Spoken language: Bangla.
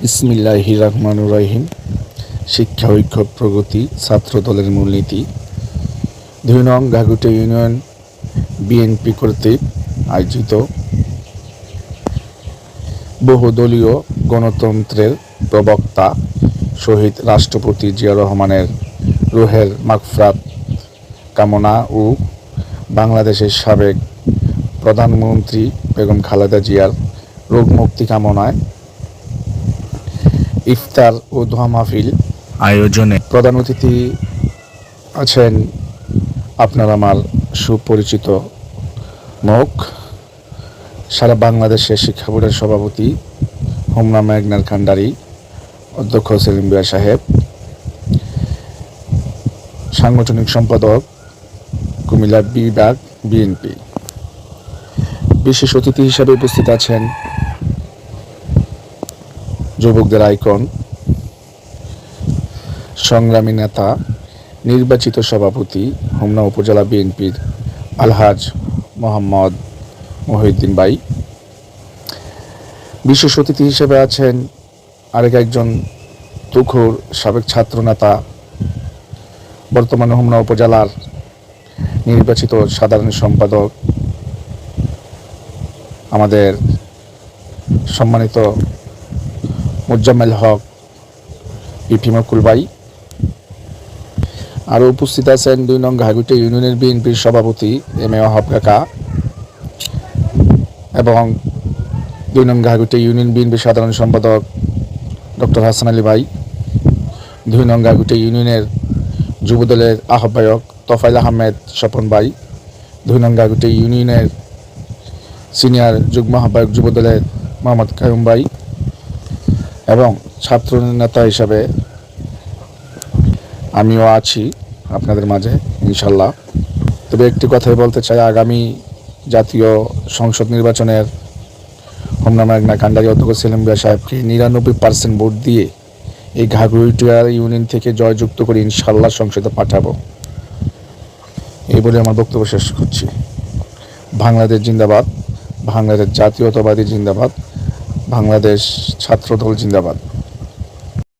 বিসমিল্লাহির রহমানির রহিম। শিক্ষা ঐক্য প্রগতি ছাত্র দলের মূলনীতি ২ নং ঘাঘুটে ইউনিয়ন বিএনপি কর্তৃক আয়োজিত বহুদলীয় গণতন্ত্রের প্রবক্তা শহীদ রাষ্ট্রপতি জিয়া রহমানের রুহের মাগফিরাত কামনা ও বাংলাদেশের সাবেক প্রধানমন্ত্রী বেগম খালেদা জিয়ার রোগ মুক্তি কামনায় ইফতার ও দোয়া মাহফিল আয়োজনে প্রধান অতিথি আছেন আপনার আমার সুপরিচিত মুখ, সারা বাংলাদেশের শিক্ষা বোর্ডের সভাপতি হোমনা মেঘনার কান্ডারি, অধ্যক্ষ সেলিম বিয়া সাহেব, সাংগঠনিক সম্পাদক কুমিল্লা বিভাগ বিএনপি। বিশেষ অতিথি হিসাবে উপস্থিত আছেন যুবকদের আইকন, সংগ্রামী নেতা, নির্বাচিত সভাপতি হোমনা উপজেলা বিএনপির আলহাজ মোহাম্মদ মহিউদ্দিন ভাই। বিশেষ অতিথি হিসেবে আছেন একজন তুখোর সাবেক ছাত্র নেতা, বর্তমানে হোমনা উপজেলার নির্বাচিত সাধারণ সম্পাদক আমাদের সম্মানিত মোজাম্মেল হক পিপি মকুল ভাই। আরও উপস্থিত আছেন ২ নং ঘাঘুটে ইউনিয়নের বিএনপির সভাপতি এম এ ওয়াহাব কাকা এবং ২ নং ঘাঘুটে ইউনিয়ন বিএনপির সাধারণ সম্পাদক ডক্টর হাসান আলী ভাই, ২ নং ঘাঘুটে ইউনিয়নের যুবদলের আহ্বায়ক তোফাইল আহমেদ স্বপন ভাই, ২ নং ঘাঘুটে ইউনিয়নের সিনিয়র যুগ্ম আহ্বায়ক যুবদলের মোহাম্মদ কায়ুম ভাই এবং ছাত্র নেতা হিসাবে আমিও আছি আপনাদের মাঝে ইনশাল্লাহ। তবে একটি কথাই বলতে চাই, আগামী জাতীয় সংসদ নির্বাচনের হোমনা মেঘনা কান্ডারি অধ্যক্ষ সেলিম বিয়া সাহেবকে ৯৯% ভোট দিয়ে এই ঘাঘুটিয়া ইউনিয়ন থেকে জয়যুক্ত করে ইনশাল্লাহ সংসদে পাঠাবো, এই বলে আমার বক্তব্য শেষ করছি। বাংলাদেশ জিন্দাবাদ, বাংলাদেশ জাতীয়তাবাদী জিন্দাবাদ, বাংলাদেশ ছাত্রদল জিন্দাবাদ।